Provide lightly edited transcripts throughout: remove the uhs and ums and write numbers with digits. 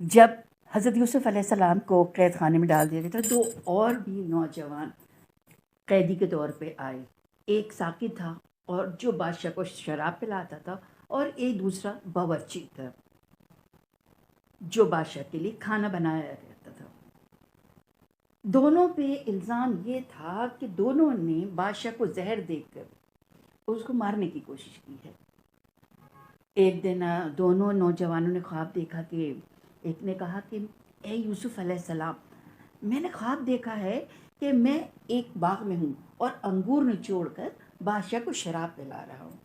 جب حضرت یوسف علیہ السلام کو قید خانے میں ڈال دیا گیا تھا تو اور بھی نوجوان قیدی کے طور پہ آئے. ایک ساقی تھا اور جو بادشاہ کو شراب پلاتا تھا، اور ایک دوسرا باورچی تھا جو بادشاہ کے لیے کھانا بنایا کرتا تھا. دونوں پہ الزام یہ تھا کہ دونوں نے بادشاہ کو زہر دے کر اس کو مارنے کی کوشش کی ہے. ایک دن دونوں نوجوانوں نے خواب دیکھا کہ ایک نے کہا کہ اے یوسف علیہ السلام، میں نے خواب دیکھا ہے کہ میں ایک باغ میں ہوں اور انگور نچوڑ کر بادشاہ کو شراب پلا رہا ہوں.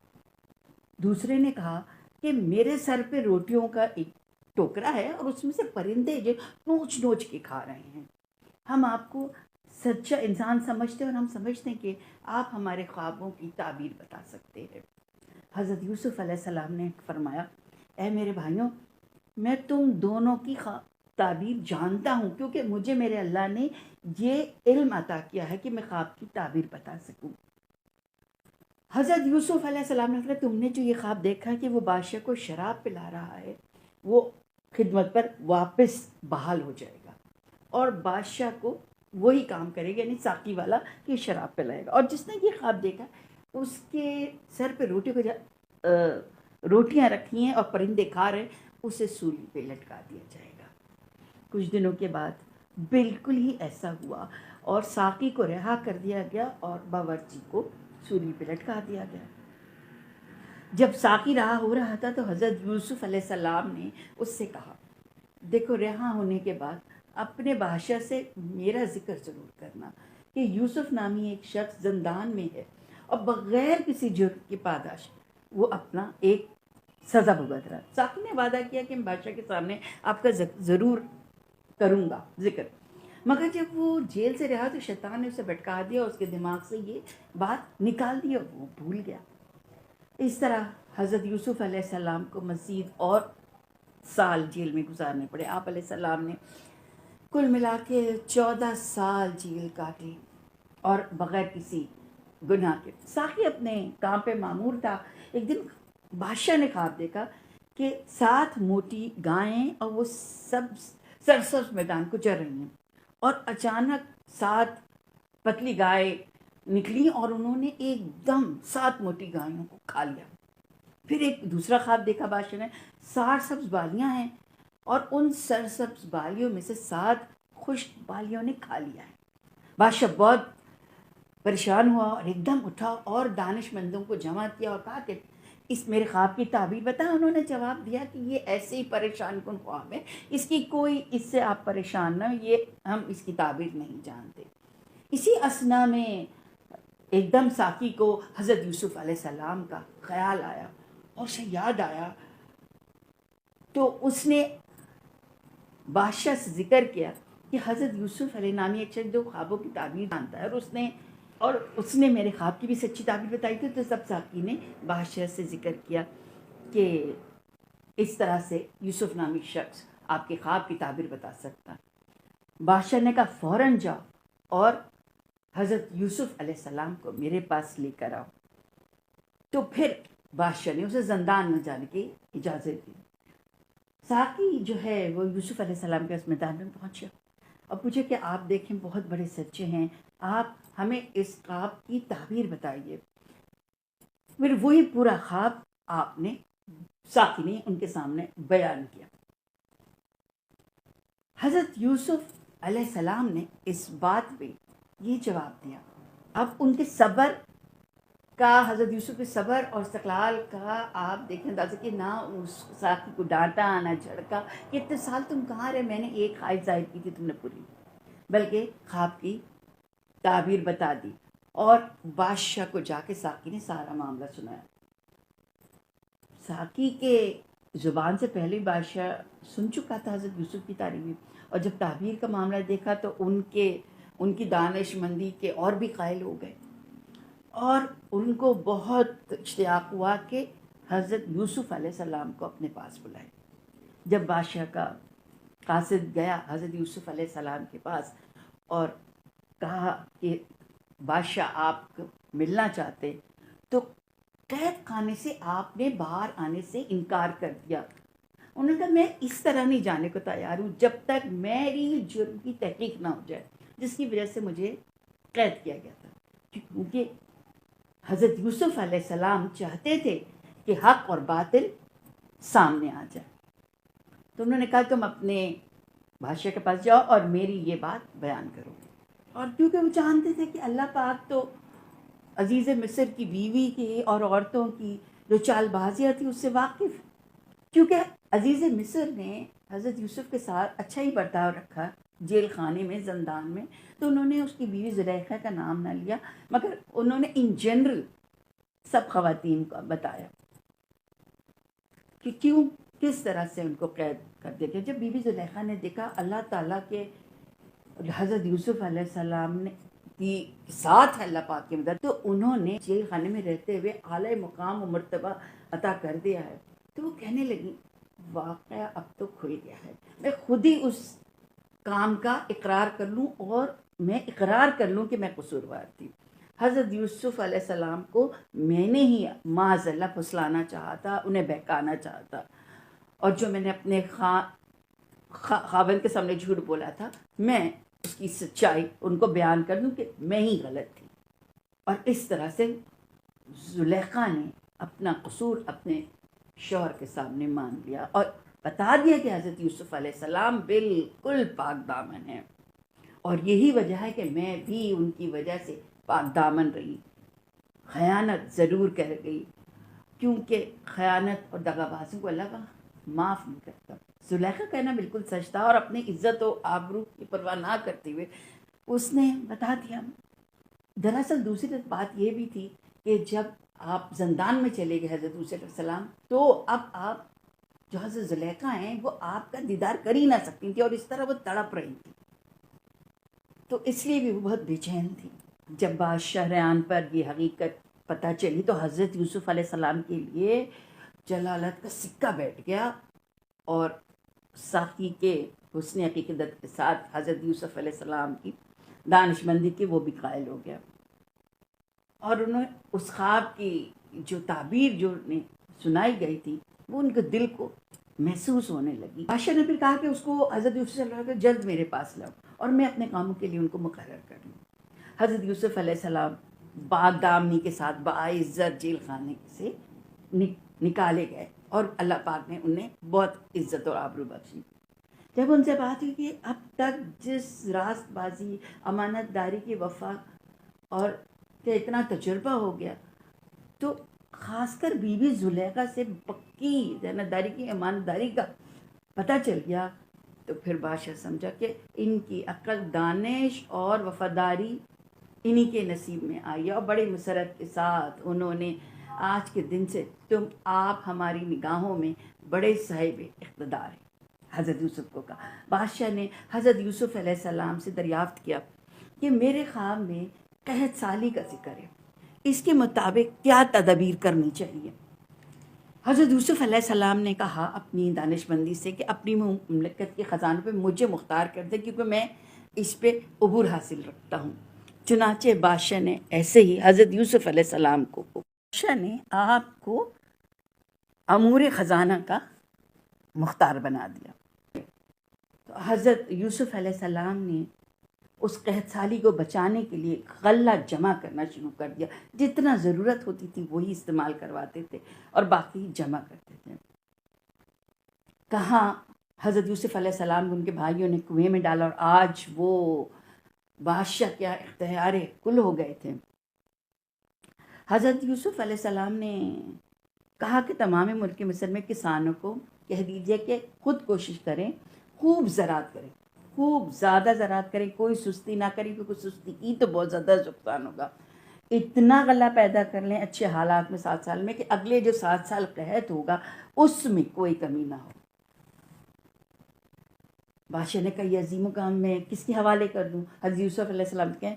دوسرے نے کہا کہ میرے سر پہ روٹیوں کا ایک ٹوکرا ہے اور اس میں سے پرندے جو نوچ نوچ کے کھا رہے ہیں. ہم آپ کو سچا انسان سمجھتے ہیں اور ہم سمجھتے ہیں کہ آپ ہمارے خوابوں کی تعبیر بتا سکتے ہیں. حضرت یوسف علیہ السلام نے فرمایا، اے میرے بھائیوں، میں تم دونوں کی تعبیر جانتا ہوں، کیونکہ مجھے میرے اللہ نے یہ علم عطا کیا ہے کہ میں خواب کی تعبیر بتا سکوں. حضرت یوسف علیہ السلام نے فرمایا، تم نے جو یہ خواب دیکھا ہے کہ وہ بادشاہ کو شراب پلا رہا ہے، وہ خدمت پر واپس بحال ہو جائے گا اور بادشاہ کو وہی کام کرے گا، یعنی ساقی والا، کہ شراب پلائے گا. اور جس نے یہ خواب دیکھا اس کے سر پہ روٹیاں رکھی ہیں اور پرندے کھا رہے ہیں، اسے سولی پہ لٹکا دیا جائے گا. کچھ دنوں کے بعد بالکل ہی ایسا ہوا اور ساقی کو رہا کر دیا گیا اور باورچی کو سولی پہ لٹکا دیا گیا. جب ساقی رہا ہو رہا تھا تو حضرت یوسف علیہ السلام نے اس سے کہا، دیکھو، رہا ہونے کے بعد اپنے بادشاہ سے میرا ذکر ضرور کرنا کہ یوسف نامی ایک شخص زندان میں ہے اور بغیر کسی جرم کی پاداش وہ اپنا ایک سزا بھگت رہا. ساقی نے وعدہ کیا کہ میں بادشاہ کے سامنے آپ کا ضرور کروں گا ذکر. مگر جب وہ جیل سے رہا تو شیطان نے اسے بھٹکا دیا اور اس کے دماغ سے یہ بات نکال دی اور وہ بھول گیا. اس طرح حضرت یوسف علیہ السلام کو مزید اور سال جیل میں گزارنے پڑے. آپ علیہ السلام نے کل ملا کے 14 سال جیل کاٹی اور بغیر کسی گناہ کے. ساقی اپنے کام پہ معمور تھا. ایک دن بادشاہ نے خواب دیکھا کہ 7 موٹی گائیں اور وہ سب سرسبز میدان کو چر رہی ہیں، اور اچانک 7 پتلی گائے نکلی اور انہوں نے ایک دم 7 موٹی گایوں کو کھا لیا. پھر ایک دوسرا خواب دیکھا بادشاہ نے، 60 سبز بالیاں ہیں اور ان سرسبز بالیوں میں سے 7 خشک بالیوں نے کھا لیا ہے. بادشاہ بہت پریشان ہوا اور ایک دم اٹھا اور دانش مندوں کو جمع کیا اور کہا کہ اس میرے خواب کی تعبیر بتا. انہوں نے جواب دیا کہ یہ ایسے ہی پریشان کن خواب ہے، اس کی کوئی، اس سے آپ پریشان نہ، یہ ہم اس کی تعبیر نہیں جانتے. اسی اثنا میں ایک دم ساقی کو حضرت یوسف علیہ السلام کا خیال آیا اور اسے یاد آیا تو اس نے بادشاہ سے ذکر کیا کہ حضرت یوسف علیہ نامی ایک شخص جو خوابوں کی تعبیر جانتا ہے اور اس نے میرے خواب کی بھی سچی تعبیر بتائی تھی. تو سب ساقی نے بادشاہ سے ذکر کیا کہ اس طرح سے یوسف نامی شخص آپ کے خواب کی تعبیر بتا سکتا. بادشاہ نے کہا فوراً جاؤ اور حضرت یوسف علیہ السلام کو میرے پاس لے کر آؤ. تو پھر بادشاہ نے اسے زندان میں جانے کی اجازت دی. ساقی جو ہے وہ یوسف علیہ السلام کے اس میدان میں پہنچا اور پوچھے کہ آپ دیکھیں بہت بڑے سچے ہیں، آپ ہمیں اس خواب کی تعبیر بتائیے. پھر وہی پورا خواب آپ نے، ساقی نے ان کے سامنے بیان کیا. حضرت یوسف علیہ السلام نے اس بات پہ یہ جواب دیا. اب ان کے صبر کا، حضرت یوسف کے صبر اور استقلال کا آپ دیکھیں اندازہ کہ نہ اس ساقی کو ڈانٹا نہ جھڑکا کہ اتنے سال تم کہاں رہے، میں نے ایک خواہش ظاہر کی تھی تم نے پوری، بلکہ خواب کی تعبیر بتا دی. اور بادشاہ کو جا کے ساقی نے سارا معاملہ سنایا. ساقی کے زبان سے پہلے بادشاہ سن چکا تھا حضرت یوسف کی تعریف، اور جب تعبیر کا معاملہ دیکھا تو ان کی دانش مندی کے اور بھی قائل ہو گئے اور ان کو بہت اشتیاق ہوا کہ حضرت یوسف علیہ السلام کو اپنے پاس بلائے. جب بادشاہ کا قاصد گیا حضرت یوسف علیہ السلام کے پاس اور کہا کہ بادشاہ آپ ملنا چاہتے، تو قید خانے سے آپ نے باہر آنے سے انکار کر دیا. انہوں نے کہا میں اس طرح نہیں جانے کو تیار ہوں جب تک میری جرم کی تحقیق نہ ہو جائے، جس کی وجہ سے مجھے قید کیا گیا تھا، کیونکہ حضرت یوسف علیہ السلام چاہتے تھے کہ حق اور باطل سامنے آ جائے۔ تو انہوں نے کہا تم اپنے بادشاہ کے پاس جاؤ اور میری یہ بات بیان کرو، اور کیونکہ وہ جانتے تھے کہ اللہ پاک تو عزیز مصر کی بیوی کی اور عورتوں کی جو چال بازیاں تھی اس سے واقف، کیونکہ عزیز مصر نے حضرت یوسف کے ساتھ اچھا ہی برتاؤ رکھا جیل خانے میں، زندان میں، تو انہوں نے اس کی بیوی زلیخا کا نام نہ لیا، مگر انہوں نے ان جنرل سب خواتین کو بتایا کہ کیوں کس طرح سے ان کو قید کر دیا گیا۔ جب بیوی زلیخا نے دیکھا اللہ تعالیٰ کے حضرت یوسف علیہ السلام نے کی ساتھ اللہ پاک کی مدد، تو انہوں نے جیل خانے میں رہتے ہوئے اعلی مقام و مرتبہ عطا کر دیا ہے۔ تو وہ کہنے لگی واقعہ اب تو کھل گیا ہے، میں خود ہی اس کام کا اقرار کر لوں، اور میں اقرار کر لوں کہ میں قصوروار تھی۔ حضرت یوسف علیہ السلام کو میں نے ہی معاذ اللہ پھسلانا چاہا تھا، انہیں بہکانا چاہا تھا، اور جو میں نے اپنے خاوند کے سامنے جھوٹ بولا تھا، میں اس کی سچائی ان کو بیان کر دوں کہ میں ہی غلط تھی۔ اور اس طرح سے زلیخا نے اپنا قصور اپنے شوہر کے سامنے مان لیا اور بتا دیا کہ حضرت یوسف علیہ السلام بالکل پاک دامن ہیں، اور یہی وجہ ہے کہ میں بھی ان کی وجہ سے پاک دامن رہی، خیانت ضرور کر گئی، کیونکہ خیانت اور دغا بازی کو اللہ کا معاف نہیں کرتا۔ زلیخا کہنا بالکل سچ تھا، اور اپنی عزت و آبرو کی پرواہ نہ کرتے ہوئے اس نے بتا دیا۔ دراصل دوسری بات یہ بھی تھی کہ جب آپ زندان میں چلے گئے حضرت یوسف علیہ السلام، تو اب آپ جو حضرت زلیخا ہیں وہ آپ کا دیدار کر ہی نہ سکتی تھی، اور اس طرح وہ تڑپ رہی تھی، تو اس لیے بھی وہ بہت بے چین تھی۔ جب بادشاہ ریان پر یہ حقیقت پتہ چلی تو حضرت یوسف علیہ السلام کے لیے جلالت کا سکہ بیٹھ گیا، اور ساقی کے حسن عقیدت کے ساتھ حضرت یوسف علیہ السلام کی دانش مندی کی وہ بھی قائل ہو گیا، اور انہوں نے اس خواب کی جو تعبیر جو انہیں سنائی گئی تھی وہ ان کے دل کو محسوس ہونے لگی۔ بادشاہ نے پھر کہا کہ اس کو حضرت یوسف علیہ السلام کو جلد میرے پاس لاؤ اور میں اپنے کاموں کے لیے ان کو مقرر کر لوں۔ حضرت یوسف علیہ السلام باغ دامنی کے ساتھ باعزت جیل خانے سے نکالے گئے، اور اللہ پاک نے انہیں بہت عزت اور آبرو بخشی۔ جب ان سے بات ہوئی کہ اب تک جس راست بازی، امانت داری کی وفا اور کہ اتنا تجربہ ہو گیا، تو خاص کر بیوی زلیخا سے پکی دیانتداری کی، امانت داری کا پتہ چل گیا، تو پھر بادشاہ سمجھا کہ ان کی عقل، دانش اور وفاداری انہی کے نصیب میں آئی ہے، اور بڑی مسرت کے ساتھ انہوں نے آج کے دن سے آپ ہماری نگاہوں میں بڑے صاحب اقتدار ہیں حضرت یوسف کو کہا۔ بادشاہ نے حضرت یوسف علیہ السلام سے دریافت کیا کہ میرے خواب میں قحط سالی کا ذکر ہے، اس کے مطابق کیا تدابیر کرنی چاہیے؟ حضرت یوسف علیہ السلام نے کہا اپنی دانش مندی سے کہ اپنی مملکت کے خزانوں پہ مجھے مختار کر دے، کیونکہ میں اس پہ عبور حاصل رکھتا ہوں۔ چنانچہ بادشاہ نے ایسے ہی حضرت یوسف علیہ السلام کو بادشاہ نے آپ کو امور خزانہ کا مختار بنا دیا۔ تو حضرت یوسف علیہ السلام نے اس قحط سالی کو بچانے کے لیے غلہ جمع کرنا شروع کر دیا، جتنا ضرورت ہوتی تھی وہی استعمال کرواتے تھے اور باقی جمع کرتے تھے۔ کہاں حضرت یوسف علیہ السلام ان کے بھائیوں نے کنویں میں ڈالا، اور آج وہ بادشاہ کیا اختیار کل ہو گئے تھے۔ حضرت یوسف علیہ السلام نے کہا کہ تمام ملک مصر میں کسانوں کو کہہ دیجئے کہ خود کوشش کریں، خوب زراعت کریں، خوب زیادہ زراعت کریں، کوئی سستی نہ کریں، کیونکہ سستی کی تو بہت زیادہ نقصان ہوگا۔ اتنا غلہ پیدا کر لیں اچھے حالات میں 7 سال میں کہ اگلے جو 7 سال قحط ہوگا اس میں کوئی کمی نہ ہو۔ بادشاہ نے کہا یہ عظیم کام میں کس کے حوالے کر دوں؟ حضرت یوسف علیہ السلام کہیں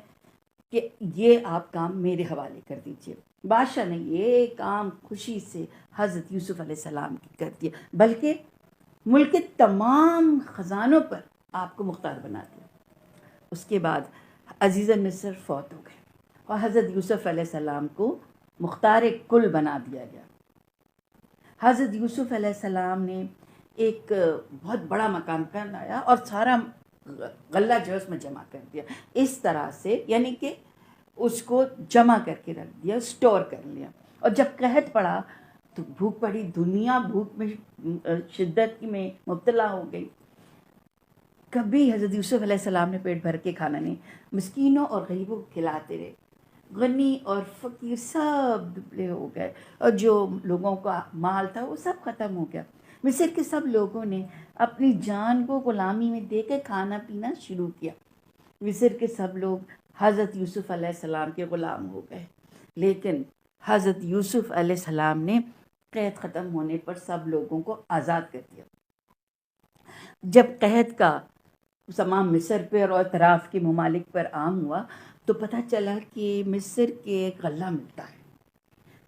کہ یہ آپ کام میرے حوالے کر دیجئے۔ بادشاہ نے یہ کام خوشی سے حضرت یوسف علیہ السلام کی کر دیا، بلکہ ملک کے تمام خزانوں پر آپ کو مختار بنا دیا۔ اس کے بعد عزیز مصر فوت ہو گئے اور حضرت یوسف علیہ السلام کو مختار کل بنا دیا گیا۔ حضرت یوسف علیہ السلام نے ایک بہت بڑا مکان بنایا اور سارا غلہ جو ہے اس میں جمع کر دیا. اس طرح سے یعنی کہ اس کو جمع کر کے رکھ دیا, اسٹور کر لیا. اور جب قحط پڑا تو بھوک پڑی, دنیا بھوک میں شدت میں مبتلا ہو گئی. کبھی حضرت یوسف علیہ السلام نے پیٹ بھر کے کھانا نہیں, مسکینوں اور غریبوں کو کھلاتے رہے. غنی اور فقیر سب دبلے ہو گئے, اور جو لوگوں کا مال تھا وہ سب ختم ہو گیا. مصر کے سب لوگوں نے اپنی جان کو غلامی میں دے کے کھانا پینا شروع کیا. مصر کے سب لوگ حضرت یوسف علیہ السلام کے غلام ہو گئے. لیکن حضرت یوسف علیہ السلام نے قحط ختم ہونے پر سب لوگوں کو آزاد کر دیا. جب قحط کا تمام مصر پر اور اطراف کے ممالک پر عام ہوا تو پتہ چلا کہ مصر کے غلہ ملتا ہے.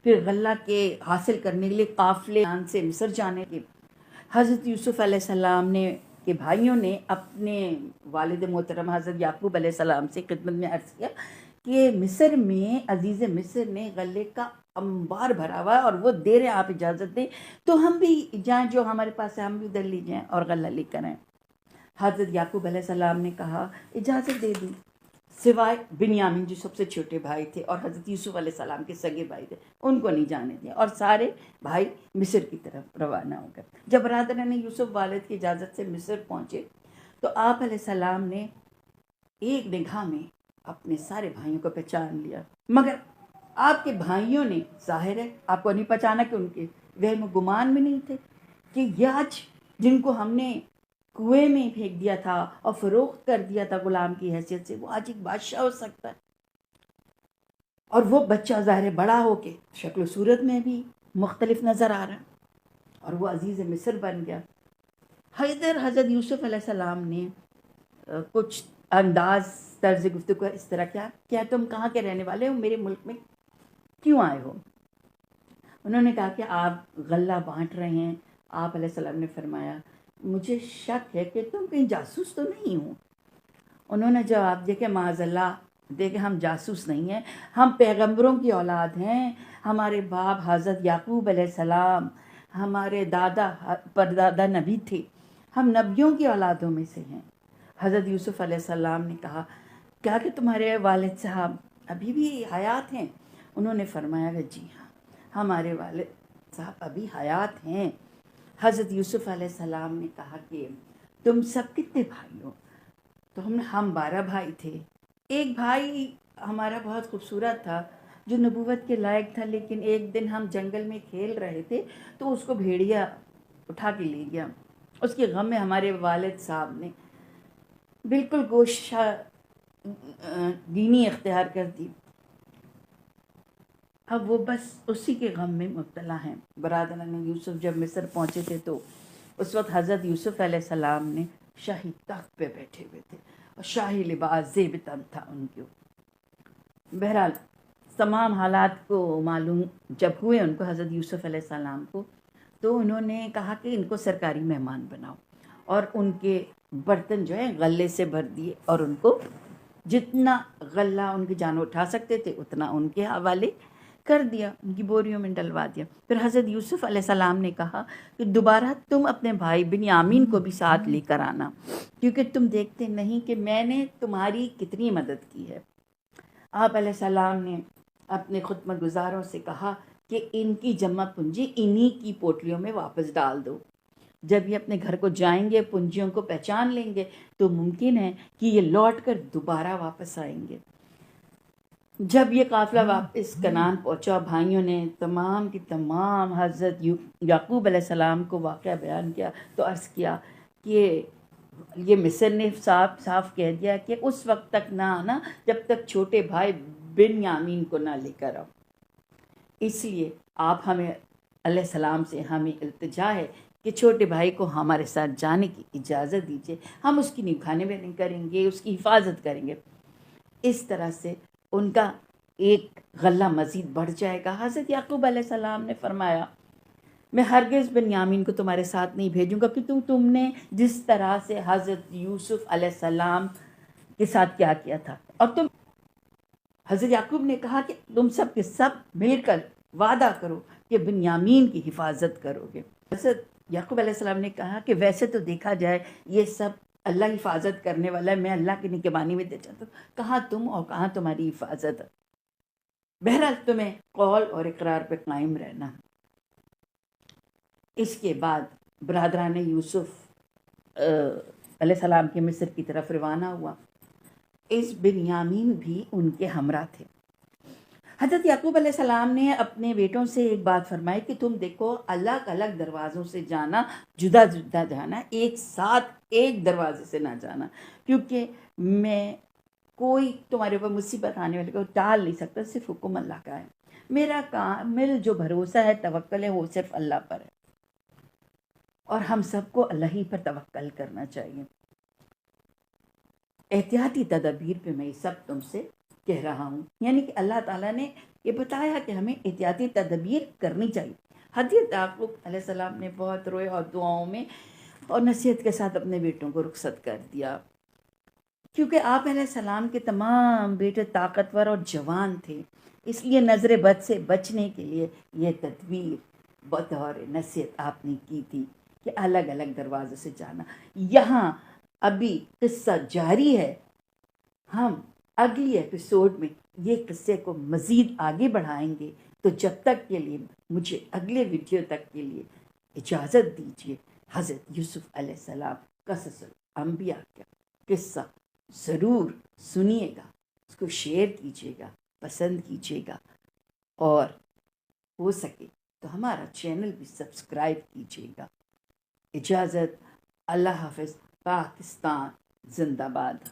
پھر غلہ کے حاصل کرنے کے لیے قافلے سے مصر جانے کے. حضرت یوسف علیہ السلام نے کے بھائیوں نے اپنے والد محترم حضرت یعقوب علیہ السلام سے خدمت میں عرض کیا کہ مصر میں عزیز مصر نے غلے کا انبار بھرا ہوا ہے اور وہ دے رہے, آپ اجازت دیں تو ہم بھی جائیں, جو ہمارے پاس ہے ہم بھی ادھر لے جائیں اور غلہ لے کر آئیں. حضرت یعقوب علیہ السلام نے کہا اجازت دے دی, سوائے بنیامین جو سب سے چھوٹے بھائی تھے اور حضرت یوسف علیہ السلام کے سگے بھائی تھے, ان کو نہیں جانے دیا, اور سارے بھائی مصر کی طرف روانہ ہو گئے. جب برادران یوسف والد کی اجازت سے مصر پہنچے تو آپ علیہ السلام نے ایک نگاہ میں اپنے سارے بھائیوں کو پہچان لیا. مگر آپ کے بھائیوں نے, ظاہر ہے آپ کو نہیں پہچانا کہ ان کے وہم و گمان میں نہیں تھے کہ یہ آج جن کو ہم نے کنویں میں پھینک دیا تھا اور فروخت کر دیا تھا غلام کی حیثیت سے, وہ آج ایک بادشاہ ہو سکتا ہے. اور وہ بچہ ظاہر بڑا ہو کے شکل و صورت میں بھی مختلف نظر آ رہا ہے, اور وہ عزیز مصر بن گیا. حضرت یوسف علیہ السلام نے کچھ انداز طرز گفتگو اس طرح کیا تم کہاں کے رہنے والے ہو, میرے ملک میں کیوں آئے ہو؟ انہوں نے کہا کہ آپ غلہ بانٹ رہے ہیں. آپ علیہ السلام نے فرمایا مجھے شک ہے کہ تم کہیں جاسوس تو نہیں ہو. انہوں نے جواب دیا کہ معاذ اللہ, دیکھیں ہم جاسوس نہیں ہیں, ہم پیغمبروں کی اولاد ہیں. ہمارے باپ حضرت یعقوب علیہ السلام ہمارے دادا پردادا نبی تھے, ہم نبیوں کی اولادوں میں سے ہیں. حضرت یوسف علیہ السلام نے کہا کیا کہ تمہارے والد صاحب ابھی بھی حیات ہیں؟ انہوں نے فرمایا کہ جی ہاں, ہمارے والد صاحب ابھی حیات ہیں. حضرت یوسف علیہ السلام نے کہا کہ تم سب کتنے بھائی ہو؟ تو ہم 12 بھائی تھے. ایک بھائی ہمارا بہت خوبصورت تھا جو نبوت کے لائق تھا, لیکن ایک دن ہم جنگل میں کھیل رہے تھے تو اس کو بھیڑیا اٹھا کے لے گیا. اس کے غم میں ہمارے والد صاحب نے بالکل گوشہ دینی اختیار کر دی. اب وہ بس اسی کے غم میں مبتلا ہیں. برادران یوسف جب مصر پہنچے تھے تو اس وقت حضرت یوسف علیہ السلام نے شاہی تخت پہ بیٹھے ہوئے تھے اور شاہی لباس زیب تن تھا ان کے. بہرحال تمام حالات کو معلوم جب ہوئے ان کو حضرت یوسف علیہ السلام کو, تو انہوں نے کہا کہ ان کو سرکاری مہمان بناؤ, اور ان کے برتن جو ہے غلے سے بھر دیے, اور ان کو جتنا غلہ ان کی جان اٹھا سکتے تھے اتنا ان کے حوالے کر دیا, ان کی بوریوں میں ڈلوا دیا. پھر حضرت یوسف علیہ السلام نے کہا کہ دوبارہ تم اپنے بھائی بنیامین کو بھی ساتھ لے کر آنا, کیونکہ تم دیکھتے نہیں کہ میں نے تمہاری کتنی مدد کی ہے. آپ علیہ السلام نے اپنے خدمت گزاروں سے کہا کہ ان کی جمع پونجی انہی کی پوٹلیوں میں واپس ڈال دو. جب یہ اپنے گھر کو جائیں گے, پونجیوں کو پہچان لیں گے, تو ممکن ہے کہ یہ لوٹ کر دوبارہ واپس آئیں گے. جب یہ قافلہ واپس کنعان پہنچا, بھائیوں نے تمام کی تمام حضرت یعقوب علیہ السلام کو واقعہ بیان کیا تو عرض کیا کہ یہ مصر نے صاف صاف کہہ دیا کہ اس وقت تک نہ آنا جب تک چھوٹے بھائی بنیامین کو نہ لے کر آؤ. اس لیے آپ ہمیں علیہ السلام سے ہمیں التجا ہے کہ چھوٹے بھائی کو ہمارے ساتھ جانے کی اجازت دیجیے, ہم اس کی نگرانی بھی کریں گے, اس کی حفاظت کریں گے. اس طرح سے ان کا ایک غلہ مزید بڑھ جائے گا. حضرت یعقوب علیہ السلام نے فرمایا میں ہرگز بنیامین کو تمہارے ساتھ نہیں بھیجوں گا کہ تم نے جس طرح سے حضرت یوسف علیہ السلام کے ساتھ کیا تھا. اور تم حضرت یعقوب نے کہا کہ تم سب کے سب مل کر وعدہ کرو کہ بنیامین کی حفاظت کرو گے. حضرت یعقوب علیہ السلام نے کہا کہ ویسے تو دیکھا جائے یہ سب اللہ حفاظت کرنے والا ہے، میں اللہ کی نگہبانی میں دے چاہتا ہوں، کہاں تم اور کہاں تمہاری حفاظت ہے؟ بہرحال تمہیں قول اور اقرار پہ قائم رہنا۔ اس کے بعد برادران یوسف علیہ السلام کے مصر کی طرف روانہ ہوا۔ اس بنیامین بھی ان کے ہمراہ تھے۔ حضرت یعقوب علیہ السلام نے اپنے بیٹوں سے ایک بات فرمائی کہ تم دیکھو الگ الگ دروازوں سے جانا، جدا جدا جانا، ایک ساتھ ایک دروازے سے نہ جانا، کیونکہ میں کوئی تمہارے اوپر مصیبت آنے والے کو ٹال نہیں سکتا، صرف حکم اللہ کا ہے۔ میرا کامل جو بھروسہ ہے، توکل ہے، وہ صرف اللہ پر ہے، اور ہم سب کو اللہ ہی پر توکل کرنا چاہیے۔ احتیاطی تدابیر پہ میں یہ سب تم سے کہہ رہا ہوں، یعنی کہ اللہ تعالیٰ نے یہ بتایا کہ ہمیں احتیاطی تدابیر کرنی چاہیے۔ حضرت یعقوب علیہ السلام نے بہت روئے اور دعاؤں میں اور نصیحت کے ساتھ اپنے بیٹوں کو رخصت کر دیا، کیونکہ آپ علیہ السلام کے تمام بیٹے طاقتور اور جوان تھے، اس لیے نظر بد سے بچنے کے لیے یہ تدبیر بطور نصیحت آپ نے کی تھی کہ الگ الگ دروازے سے جانا۔ یہاں ابھی قصہ جاری ہے، ہم اگلی ایپیسوڈ میں یہ قصے کو مزید آگے بڑھائیں گے، تو جب تک کے لیے مجھے اگلے ویڈیو تک کے لیے اجازت دیجیے۔ حضرت یوسف علیہ السلام قصص الانبیاء کا قصہ ضرور سنیے گا، اس کو شیئر کیجیے گا، پسند کیجیے گا، اور ہو سکے تو ہمارا چینل بھی سبسکرائب کیجیے گا۔ اجازت، اللہ حافظ، پاکستان زندہ باد۔